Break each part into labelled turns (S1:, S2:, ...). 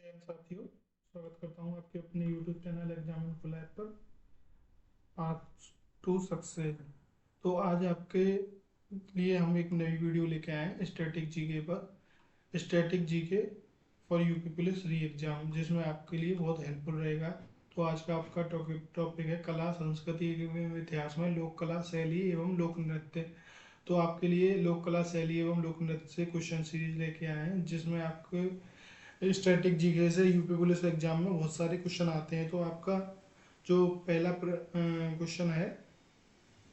S1: जय साथियों, स्वागत करता हूं आपके अपने YouTube channel exam info lab पर। Part 2 success. तो आज आपके लिए हम एक नई वीडियो लेके आए हैं स्टैटिक जीके पर। Static GK for UP police री एग्जाम, जिसमें आपके लिए बहुत हेल्पफुल रहेगा। तो आज का आपका टॉपिक है कला संस्कृति एवं इतिहास में लोक कला शैली एवं लोक नृत्य। तो आपके लिए लोक कला शैली एवं लोक नृत्य से क्वेश्चन सीरीज लेके आए हैं, जिसमें आपको स्टैटिक जीके से यूपी पुलिस एग्जाम में बहुत सारे क्वेश्चन आते हैं। तो आपका जो पहला क्वेश्चन है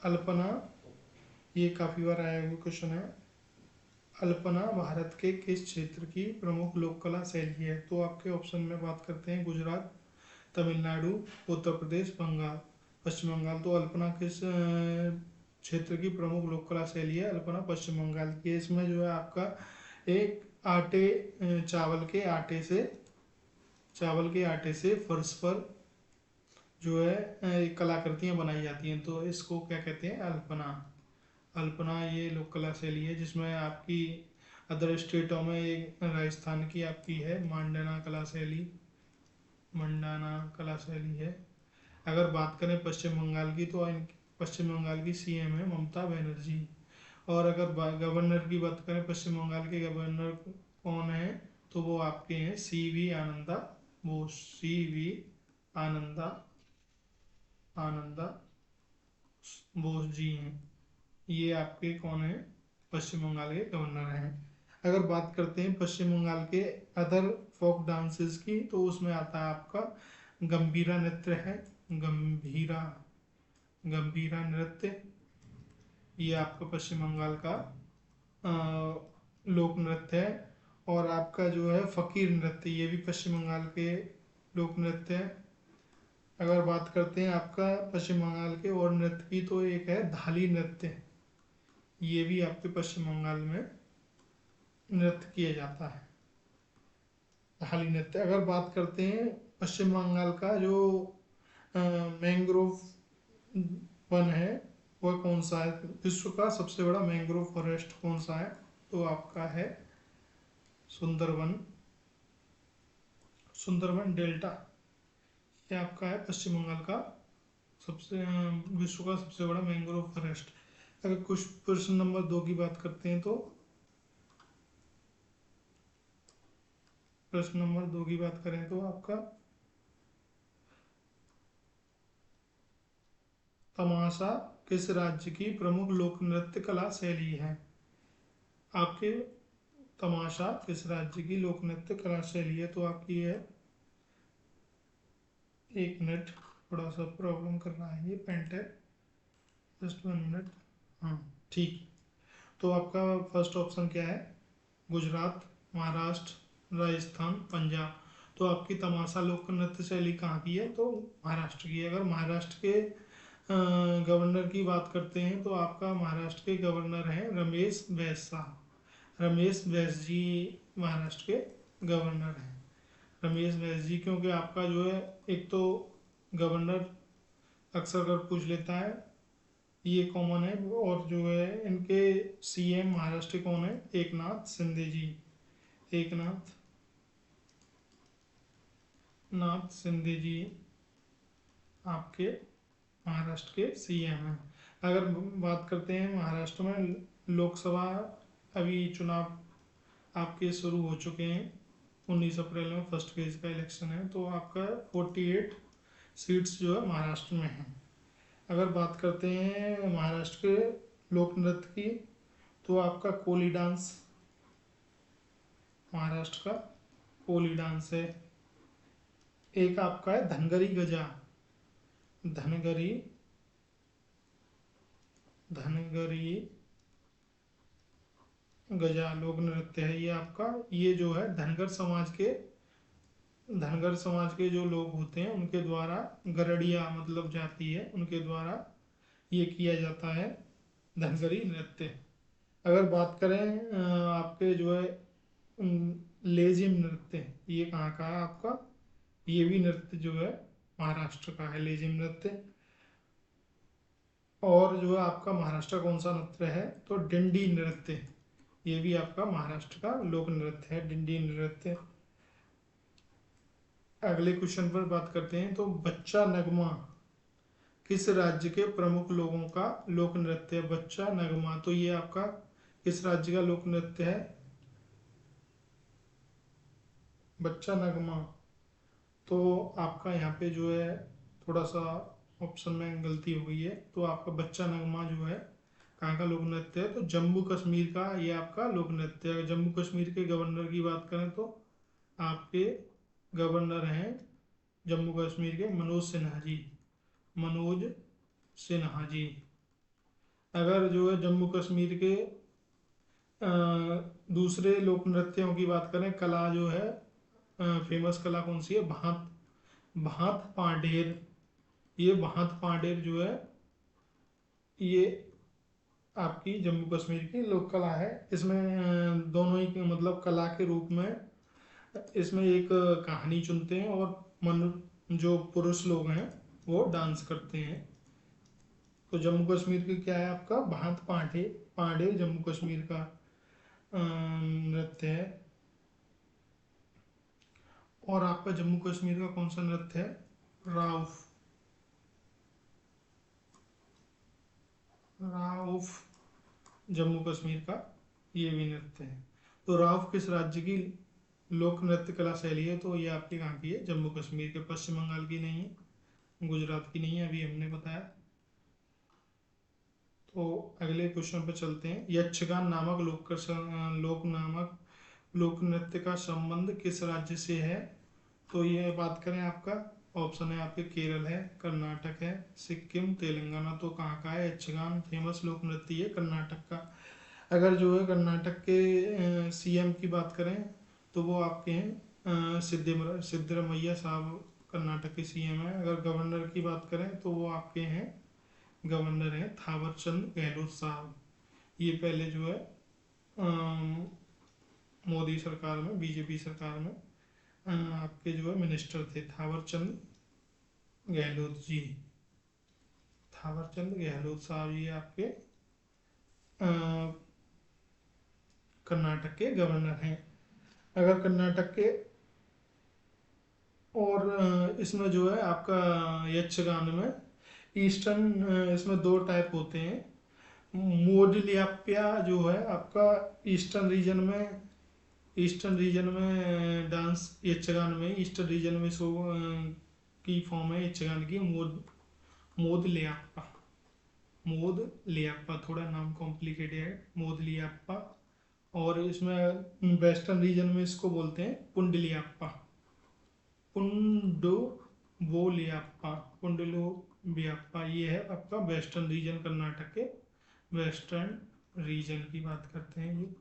S1: अल्पना, ये काफ़ी बार आया हुआ क्वेश्चन है। अल्पना भारत के किस क्षेत्र की प्रमुख लोक कला शैली है? तो आपके ऑप्शन में बात करते हैं गुजरात, तमिलनाडु, उत्तर प्रदेश, बंगाल, पश्चिम बंगाल। तो अल्पना किस क्षेत्र की प्रमुख लोक कला शैली है? अल्पना पश्चिम बंगाल की है। इसमें जो है आपका एक आटे चावल के आटे से फर्श पर जो है कलाकृतियाँ बनाई जाती हैं। तो इसको क्या कहते हैं? अल्पना। अल्पना ये लोक कला शैली है, जिसमें आपकी अदर स्टेटों में एक राजस्थान की आपकी है मंडाना कला शैली है। अगर बात करें पश्चिम बंगाल की, तो पश्चिम बंगाल की सीएम है ममता बनर्जी। और अगर गवर्नर की बात करें, पश्चिम बंगाल के गवर्नर कौन है? तो वो आपके हैं सीवी आनंदा बोस। सीवी आनंदा आनंदा बोस जी हैं। ये आपके कौन है? पश्चिम बंगाल के गवर्नर हैं। अगर बात करते हैं पश्चिम बंगाल के अदर फोक डांसेस की, तो उसमें आता है आपका गंभीरा नृत्य है। गंभीरा गंभीरा नृत्य ये आपका पश्चिम बंगाल का लोक नृत्य है। और आपका जो है फकीर नृत्य, ये भी पश्चिम बंगाल के लोक नृत्य है। अगर बात करते हैं आपका पश्चिम बंगाल के और नृत्य की, तो एक है धाली नृत्य। ये भी आपके पश्चिम बंगाल में नृत्य किया जाता है, धाली नृत्य। अगर बात करते हैं पश्चिम बंगाल का जो मैंग्रोव वन है, वह कौन सा है? विश्व का सबसे बड़ा मैंग्रोव फॉरेस्ट कौन सा है? तो आपका है सुंदरवन। सुंदरवन डेल्टा, ये आपका है पश्चिम बंगाल का सबसे विश्व का सबसे बड़ा मैंग्रोव फॉरेस्ट। अगर कुछ प्रश्न नंबर 2 की बात करते हैं, तो प्रश्न नंबर 2 की बात करें तो आपका तमाशा किस राज्य की प्रमुख लोक नृत्य कला शैली है? आपके तमाशा किस राज्य की लोक नृत्य कला शैली है? तो आपकी है, एक मिनट, थोड़ा सा प्रॉब्लम कर रहा है ये पेंट है, जस्ट 1 मिनट। हाँ, ठीक। तो आपका फर्स्ट ऑप्शन क्या है? गुजरात, महाराष्ट्र, राजस्थान, पंजाब। तो आपकी तमाशा लोक नृत्य शैली कहाँ की है? तो महाराष्ट्र की है। अगर महाराष्ट्र के गवर्नर की बात करते हैं, तो आपका महाराष्ट्र के गवर्नर हैं रमेश बैस साहब। रमेश बैस जी महाराष्ट्र के गवर्नर हैं। रमेश बैस जी, क्योंकि आपका जो है एक तो गवर्नर अक्सर अगर पूछ लेता है, ये कॉमन है। और जो है इनके सीएम महाराष्ट्र के कौन है? एकनाथ शिंदे जी। एकनाथ नाथ शिंदे जी आपके महाराष्ट्र के सीएम हैं। अगर बात करते हैं महाराष्ट्र में लोकसभा, अभी चुनाव आपके शुरू हो चुके हैं। 19 अप्रैल में फर्स्ट फेज का इलेक्शन है। तो आपका 48 सीट्स जो है महाराष्ट्र में हैं। अगर बात करते हैं महाराष्ट्र के लोक नृत्य की, तो आपका कोली डांस महाराष्ट्र का कोली डांस है। एक आपका है धनगरी गजा। धनगरी धनगरी गजा लोक नृत्य है ये आपका। ये जो है धनगर समाज के जो लोग होते हैं उनके द्वारा, गरड़िया मतलब जाति है, उनके द्वारा ये किया जाता है धनगरी नृत्य। अगर बात करें आपके जो है लेजिम नृत्य, ये कहाँ का है आपका? ये भी नृत्य जो है महाराष्ट्र का है, लेजिम नृत्य। और जो है आपका महाराष्ट्र कौन सा नृत्य है? तो डिंडी नृत्य। ये भी आपका महाराष्ट्र का लोक नृत्य है, डिंडी नृत्य। अगले क्वेश्चन पर बात करते हैं। तो बच्चा नगमा किस राज्य के प्रमुख लोगों का लोक नृत्य है? बच्चा नगमा, तो ये आपका किस राज्य का लोक नृत्य है? बच्चा नगमा। तो आपका यहाँ पे जो है थोड़ा सा ऑप्शन में गलती हो गई है। तो आपका बच्चा नगमा जो है कहाँ का लोक नृत्य है? तो जम्मू कश्मीर का ये आपका लोक नृत्य है। जम्मू कश्मीर के गवर्नर की बात करें तो आपके गवर्नर हैं जम्मू कश्मीर के मनोज सिन्हा जी। मनोज सिन्हा जी। अगर जो है जम्मू कश्मीर के दूसरे लोक नृत्यों की बात करें, कला जो है फेमस कला कौन सी है? भात भात पांडेर। ये भात पांडेर जो है ये आपकी जम्मू कश्मीर की लोक कला है। इसमें दोनों ही मतलब कला के रूप में इसमें एक कहानी चुनते हैं और मन जो पुरुष लोग हैं वो डांस करते हैं। तो जम्मू कश्मीर की क्या है आपका? भात पांडे पांडे जम्मू कश्मीर का नृत्य है। और आपका जम्मू कश्मीर का कौन सा नृत्य है? राउफ। राउफ जम्मू कश्मीर का ये भी नृत्य है। तो राउफ किस राज्य की लोक नृत्य कला शैली है? तो ये आपके कहाँ की है? जम्मू कश्मीर के। पश्चिम बंगाल की नहीं है, गुजरात की नहीं है, अभी हमने बताया। तो अगले क्वेश्चन पे चलते हैं। यक्षगान नामक लोक नृत्य का संबंध किस राज्य से है? तो ये बात करें आपका ऑप्शन है आपके केरल है, कर्नाटक है, सिक्किम, तेलंगाना। तो कहाँ का है यक्षगान? फेमस लोक नृत्य है कर्नाटक का। अगर जो है कर्नाटक के सीएम की बात करें तो वो आपके हैं सिद्धरमैया साहब, कर्नाटक के सीएम है। अगर गवर्नर की बात करें तो वो आपके हैं गवर्नर हैं थावर चंद गहलोत साहब। ये पहले जो है अम, मोदी सरकार में, बीजेपी सरकार में आपके जो है मिनिस्टर थे थावर चंद गहलोत जी। थावर चंद गहलोत साहब ये आपके कर्नाटक के गवर्नर हैं। अगर कर्नाटक के और इसमें जो है आपका यक्षगान में ईस्टर्न इसमें दो टाइप होते हैं। मोडलियाप्या जो है आपका ईस्टर्न रीजन में डांस यक्षगान में ईस्टर्न रीजन में शो की फॉर्म है यक्षगान की मोदलियाप्पा। मोदलियाप्पा थोड़ा नाम कॉम्प्लिकेटेड है, मोदलियाप्पा। और इसमें वेस्टर्न रीजन में इसको बोलते हैं पुंडलियाप्पा। पुंडुबोलियाप्पा, पुंडलुबियाप्पा। ये है आपका वेस्टर्न रीजन, कर्नाटक के वेस्टर्न रीजन की बात करते हैं।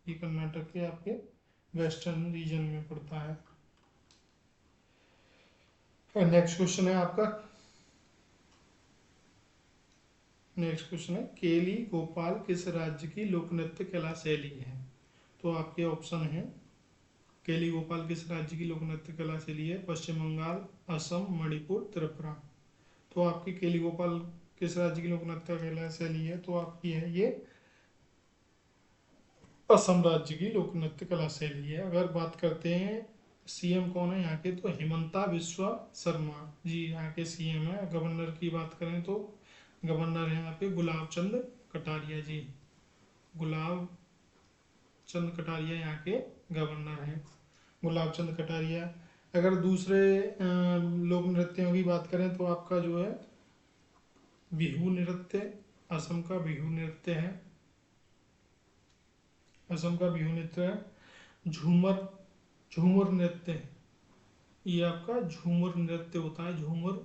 S1: ये कर्नाटक के आपके वेस्टर्न रीजन में पड़ता है। नेक्स्ट क्वेश्चन है आपका, नेक्स्ट क्वेश्चन है केली गोपाल किस राज्य की लोक नृत्य कला शैली है? तो आपके ऑप्शन है केली गोपाल किस राज्य की लोक नृत्य कला शैली है? पश्चिम बंगाल, असम, मणिपुर, त्रिपुरा। तो आपकी केली गोपाल किस राज्य की लोक नृत्य कला शैली है? तो आपकी है ये असम राज्य की लोक नृत्य कला शैली है। अगर बात करते हैं सीएम कौन है यहाँ के, तो हिमंता बिस्वा शर्मा जी यहाँ के सीएम है। गवर्नर की बात करें तो गवर्नर है यहाँ पे गुलाब चंद कटारिया जी। गुलाब चंद कटारिया यहाँ के गवर्नर हैं, गुलाब चंद कटारिया। अगर दूसरे लोक नृत्यों की बात करें तो आपका जो है बिहू नृत्य, असम का बिहू नृत्य है, असम का बिहू नृत्य है। झूमर, झूमर नृत्य, ये आपका झूमर नृत्य होता है। झूमर,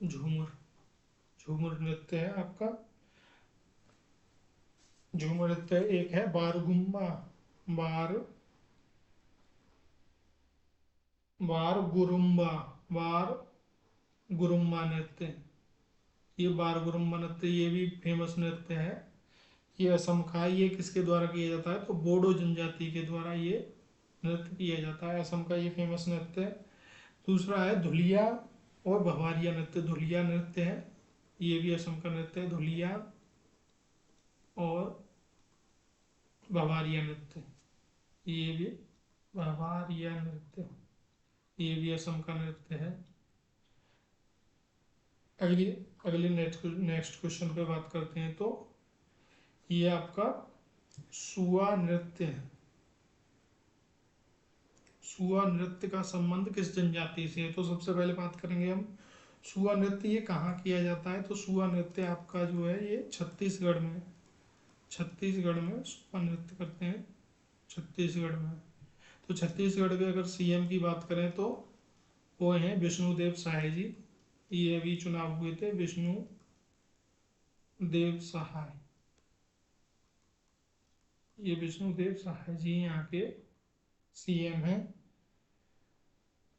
S1: झूमर, झूमर नृत्य है आपका। झूमर नृत्य एक है बारगुम्बा, बार बार गुरुम्बा, बार गुरुम्बा नृत्य। ये बार गुरुम्बा नृत्य ये भी फेमस नृत्य है। ये असम का है। ये किसके द्वारा किया जाता है? तो बोडो जनजाति के द्वारा ये नृत्य किया जाता है। असम का ये फेमस नृत्य है। दूसरा है धुलिया और भवारिया नृत्य। धुलिया नृत्य है, ये भी असम का नृत्य है। धुलिया और भवारिया नृत्य ये भी व्यवहार या नृत्य, ये भी असम का नृत्य है। अगली अगली नेक्स्ट क्वेश्चन पे बात करते हैं। तो ये आपका सुआ नृत्य है। सुआ नृत्य का संबंध किस जनजाति से है? तो सबसे पहले बात करेंगे हम सुआ नृत्य ये कहाँ किया जाता है। तो सुआ नृत्य आपका जो है ये छत्तीसगढ़ में, छत्तीसगढ़ में सुआ नृत्य करते हैं, छत्तीसगढ़ में। तो छत्तीसगढ़ के अगर सीएम की बात करें तो वो हैं विष्णुदेव साय जी। ये अभी चुनाव हुए थे, विष्णुदेव सहाय, ये विष्णुदेव सहाय जी यहाँ के सीएम हैं।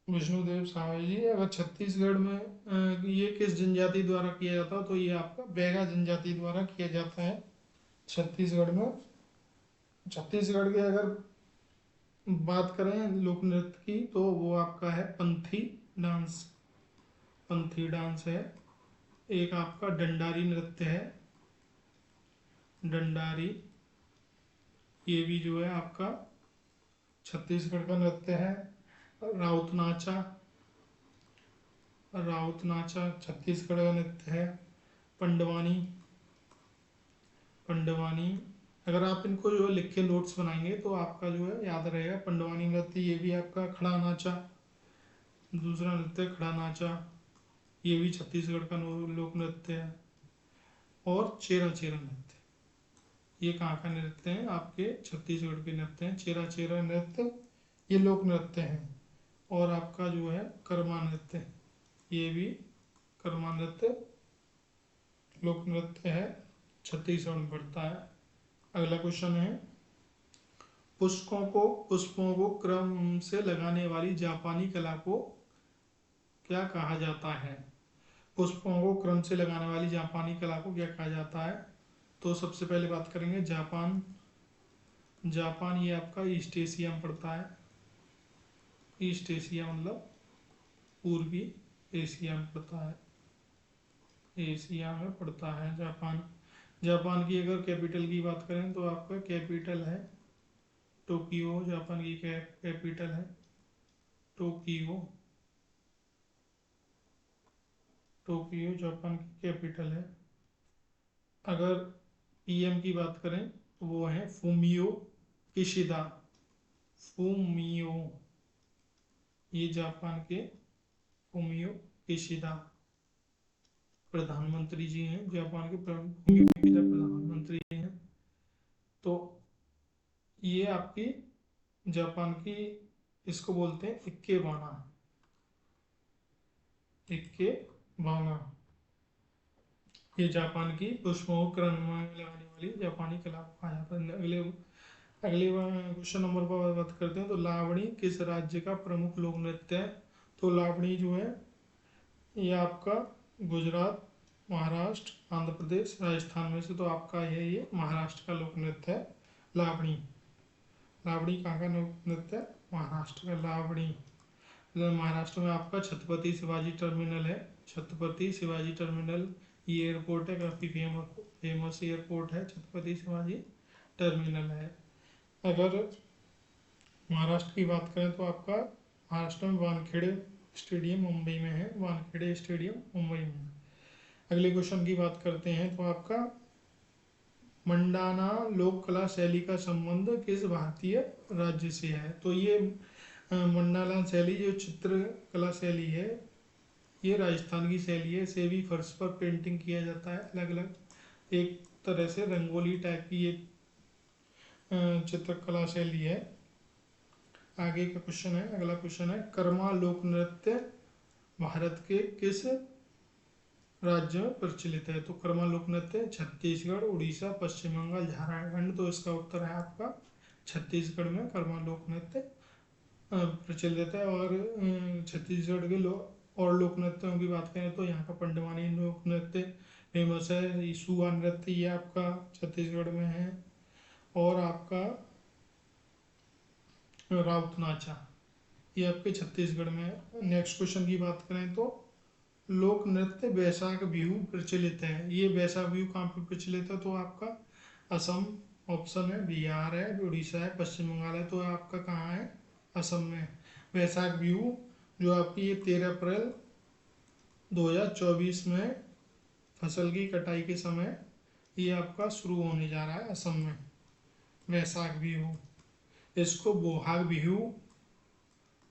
S1: विष्णुदेव साय जी। अगर छत्तीसगढ़ में ये किस जनजाति द्वारा किया जाता है? तो ये आपका बैगा जनजाति द्वारा किया जाता है छत्तीसगढ़ में। छत्तीसगढ़ के अगर बात करें लोक नृत्य की तो वो आपका है पंथी डांस, पंथी डांस है। एक आपका डंडारी नृत्य है, डंडारी, ये भी जो है आपका छत्तीसगढ़ का नृत्य है। राउत नाचा, राउत नाचा छत्तीसगढ़ का नृत्य है। पंडवानी, पंडवानी, अगर आप इनको जो है लिख के नोट्स बनाएंगे तो आपका जो है याद रहेगा। पंडवानी नृत्य ये भी आपका। खड़ा नाचा, दूसरा नृत्य खड़ा नाचा, ये भी छत्तीसगढ़ का लोक नृत्य है। और चेरा चेरा नृत्य, ये कहाँ का नृत्य है? आपके छत्तीसगढ़ के नृत्य हैं। चेरा चेरा नृत्य ये लोक नृत्य हैं। और आपका जो है कर्मा नृत्य, ये भी कर्मा नृत्य लोक नृत्य है, छत्तीसगढ़ में पड़ता है। अगला क्वेश्चन है पुष्पों को क्रम से लगाने वाली जापानी कला को क्या कहा जाता है? पुष्पों को क्रम से लगाने वाली जापानी कला को क्या कहा जाता है? तो सबसे पहले बात करेंगे जापान। जापान ये आपका ईस्ट एशिया में पड़ता है। ईस्ट एशिया मतलब पूर्वी एशिया में पड़ता है, एशिया में पड़ता है जापान। जापान की अगर कैपिटल की बात करें तो आपका कैपिटल है टोक्यो। जापान की कैपिटल है टोक्यो, टोक्यो जापान की कैपिटल है। अगर पीएम की बात करें तो वो है फूमियो किशिदा, फूमियो, ये जापान के फूमियो किशिदा प्रधानमंत्री जी हैं। जापान के फूमियो किशिदा प्रधानमंत्री हैं। तो ये आपकी जापान की, इसको बोलते हैं इक्के बाना, इक्के बाना, ये जापान की पुष्पों को क्रम में लगाने वाली जापानी कला को कहा जाता है। अगले अगले क्वेश्चन नंबर पर बात करते हैं। तो लावणी किस राज्य का प्रमुख लोक नृत्य है? तो लावणी जो है ये आपका गुजरात, महाराष्ट्र, आंध्र प्रदेश, राजस्थान में से तो आपका ये महाराष्ट्र का लोक नृत्य है लावणी। लावणी कहाँ का लोक नृत्य है? महाराष्ट्र का लावणी। महाराष्ट्र में आपका छत्रपति शिवाजी टर्मिनल है, छत्रपति शिवाजी टर्मिनल, ये एयरपोर्ट है, काफ़ी फेमस एयरपोर्ट है, छत्रपति शिवाजी टर्मिनल है। अगर महाराष्ट्र की बात करें तो आपका महाराष्ट्र में वानखेड़े स्टेडियम मुंबई में है, वानखेड़े स्टेडियम मुंबई में है। अगले क्वेश्चन की बात करते हैं। तो आपका मंडाना लोक कला शैली का संबंध किस भारतीय राज्य से है? तो ये मंडाना शैली जो चित्र कला शैली है ये राजस्थान की शैली है। इसे भी फर्श पर पेंटिंग किया जाता है अलग अलग, एक तरह से रंगोली टाइप की ये चित्रकला शैली है। आगे का क्वेश्चन है, अगला क्वेश्चन है कर्मा लोक नृत्य भारत के किस राज्य में प्रचलित है? तो कर्मा लोक नृत्य छत्तीसगढ़, उड़ीसा, पश्चिम बंगाल, झारखंड। तो इसका उत्तर है आपका छत्तीसगढ़ में कर्मा लोक नृत्य प्रचलित है। और छत्तीसगढ़ के और लोक नृत्यों की बात करें तो यहाँ का पंडवानी लोक नृत्य फेमस है। सुआ नृत्य ये आपका छत्तीसगढ़ में है। और आपका राउत नाचा ये आपके छत्तीसगढ़ में है। नेक्स्ट क्वेश्चन की बात करें तो लोक नृत्य बैसाख बिहू प्रचलित है, ये बैसाख बिहू कहाँ पर प्रचलित है? तो आपका असम ऑप्शन है, बिहार है, उड़ीसा है, पश्चिम बंगाल है। तो आपका कहाँ है? असम में। वैशाख बिहू जो आपकी ये 13 अप्रैल 2024 में फसल की कटाई के समय ये आपका शुरू होने जा रहा है असम में, वैशाख बिहू। इसको बोहाग बिहू,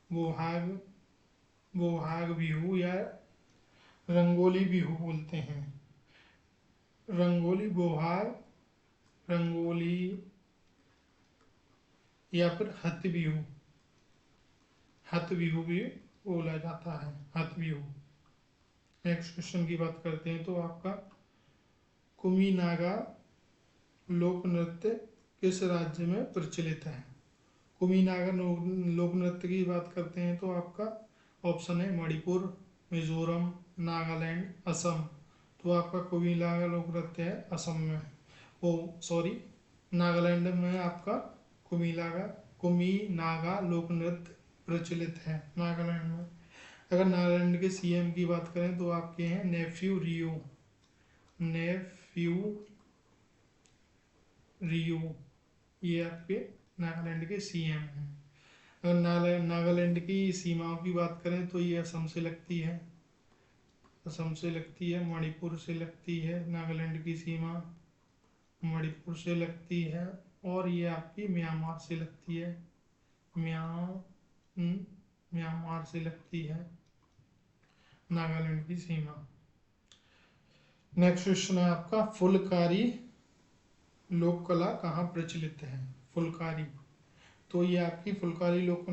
S1: बोहाग बोहाग बिहू या रंगोली बिहू बोलते हैं। रंगोली बोहाग, रंगोली या फिर हथ बिहू, हथ बिहू भी बोला जाता है, हथ बिहू। नेक्स्ट क्वेश्चन की बात करते हैं तो आपका कुमी नागा लोक नृत्य किस राज्य में प्रचलित है? कुमी नागा लोक नृत्य की बात करते हैं तो आपका ऑप्शन है मणिपुर, मिजोरम, नागालैंड, असम। तो आपका कुमी नागा लोक नृत्य है असम में, ओ सॉरी नागालैंड में आपका कुमी नागा लोक नृत्य प्रचलित है, नागालैंड में। अगर नागालैंड के सीएम की बात करें तो आपके हैं नेफ्यू रियो, नेफ्यू रियो, ये आपके नागालैंड के सीएम हैं। अगर नागालैंड की सीमाओं की बात करें तो ये असम से लगती है, असम से लगती है, मणिपुर से लगती है, नागालैंड की सीमा मणिपुर से लगती है, और ये आपकी म्यांमार से लगती है, म्यांमार से लगती है नागालैंड की सीमा। नेक्स्ट क्वेश्चन है आपका फुलकारी लोक कला कहाँ प्रचलित है? फुलकारी, तो ये आपकी फुलकारी लोक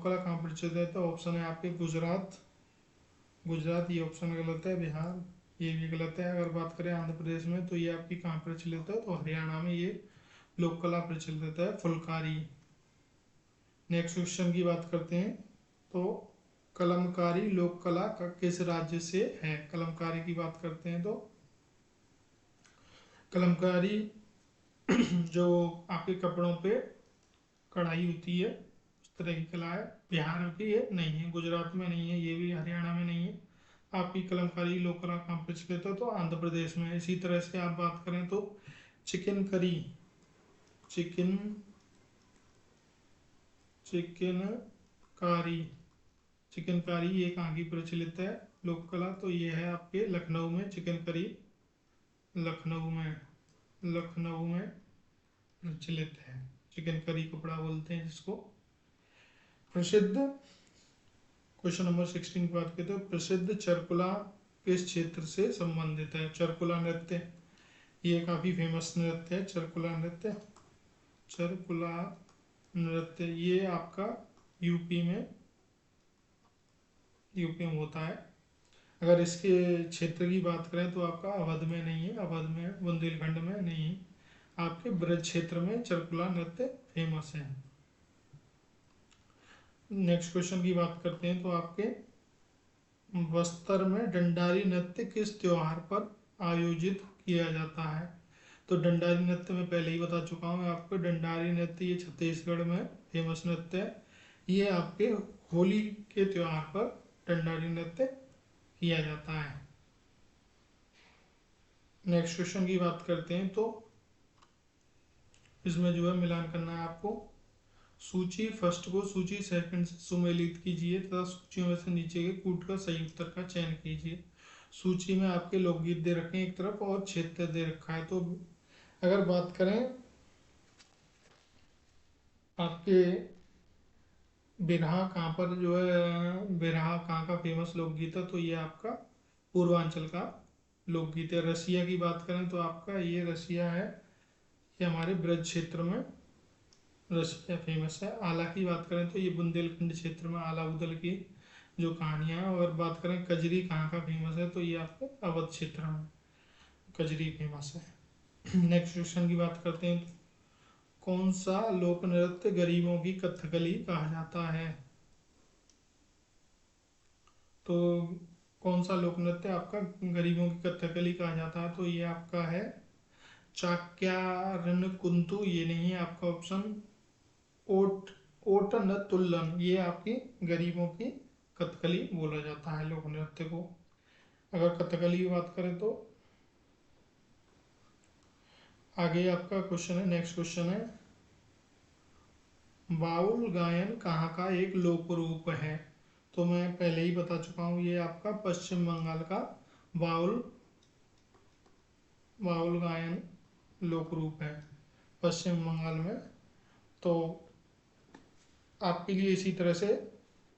S1: कला कहाँ प्रचलित है? तो ऑप्शन है आपके गुजरात, गुजरात ये ऑप्शन गलत है, बिहार ये भी गलत है। अगर बात करें आंध्र प्रदेश में तो ये आपकी कहाँ प्रचलित है? तो हरियाणा में ये लोक कला प्रचलित है, फुलकारी। नेक्स्ट क्वेश्चन की बात करते हैं तो कलमकारी लोक कला का किस राज्य से है? कलमकारी की बात करते हैं तो कलमकारी जो आपके कपड़ों पे कढ़ाई होती है उस तरह की कला है, बिहार की ये नहीं है, गुजरात में नहीं है, ये भी हरियाणा में नहीं है। आपकी कलमकारी लोक कला कहाँ प्रचलित है? तो आंध्र प्रदेश में। इसी तरह से आप बात करें तो चिकन करी, चिकन चिकन कारी, चिकन कारी ये कहाँ की प्रचलित है लोक कला? तो ये है आपके लखनऊ में, चिकन करी लखनऊ में, लखनऊ में प्रचलित है, चिकन करी कपड़ा बोलते हैं जिसको। प्रसिद्ध क्वेश्चन नंबर 16 की बात करते हैं, प्रसिद्ध चरकुला किस क्षेत्र से संबंधित है? चरकुला नृत्य ये काफ़ी फेमस नृत्य है, चरकुला नृत्य। चरकुला नृत्य ये आपका यूपी में होता है। अगर इसके क्षेत्र की बात करें तो आपका अवध में नहीं है, अवध में बुंदेलखंड में नहीं, आपके ब्रज क्षेत्र में चरकुला नृत्य फेमस है। नेक्स्ट क्वेश्चन की बात करते हैं तो आपके बस्तर में डंडारी नृत्य किस त्योहार पर आयोजित किया जाता है? तो डंडारी नृत्य मैं पहले ही बता चुका हूँ आपको, डंडारी नृत्य ये छत्तीसगढ़ में फेमस नृत्य है। ये आपके होली के त्योहार पर डंडारी नृत्य किया जाता है। नेक्स्ट क्वेश्चन की बात करते हैं तो इसमें जो है मिलान करना है आपको। सूची फर्स्ट को सूची सेकंड से सुमेलित कीजिए तथा सूचियों में से नीचे के कूट का सही उत्तर का चयन कीजिए। सूची में आपके लोकगीत दे रखे हैं एक तरफ और क्षेत्र दे रखा है। तो अगर बात करें आपके बिरहा कहाँ पर जो है, बिरहा कहाँ का फेमस लोकगीत है? तो ये आपका पूर्वांचल का लोकगीत है। रसिया की बात करें तो आपका ये रसिया है, ये हमारे ब्रज क्षेत्र में रसिया फेमस है। आला की बात करें तो ये बुंदेलखंड क्षेत्र में आला उदल की जो कहानियाँ हैं। और बात करें कजरी कहाँ का फेमस है? तो ये आपके अवध क्षेत्र में कजरी फेमस है। नेक्स्ट क्वेश्चन की बात करते हैं, कौन सा लोक नृत्य गरीबों की कथकली कहा जाता है? तो कौन सा लोक नृत्य आपका गरीबों की कथकली कहा जाता है? तो ये आपका है चाक्यारन कुंतु, ये नहीं है आपका ऑप्शन। ओट ओटनतुल्लन ये आपकी गरीबों की कथकली बोला जाता है लोक नृत्य को। अगर कथकली की बात करें तो आगे आपका क्वेश्चन है, नेक्स्ट क्वेश्चन है बाउल गायन कहाँ का एक लोक रूप है? तो मैं पहले ही बता चुका हूँ, ये आपका पश्चिम बंगाल का बाउल बाउल गायन लोक रूप है पश्चिम बंगाल में। तो आपके लिए इसी तरह से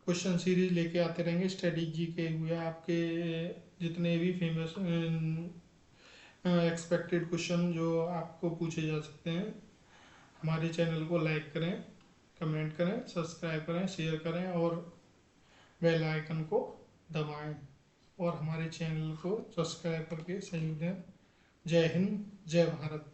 S1: क्वेश्चन सीरीज लेके आते रहेंगे। स्टडी जी के हुए आपके जितने भी फेमस एक्सपेक्टेड क्वेश्चन जो आपको पूछे जा सकते हैं। हमारे चैनल को लाइक करें, कमेंट करें, सब्सक्राइब करें, शेयर करें और बेल आइकन को दबाएं और हमारे चैनल को सब्सक्राइब करके सहयोग दें। जय हिंद, जय भारत।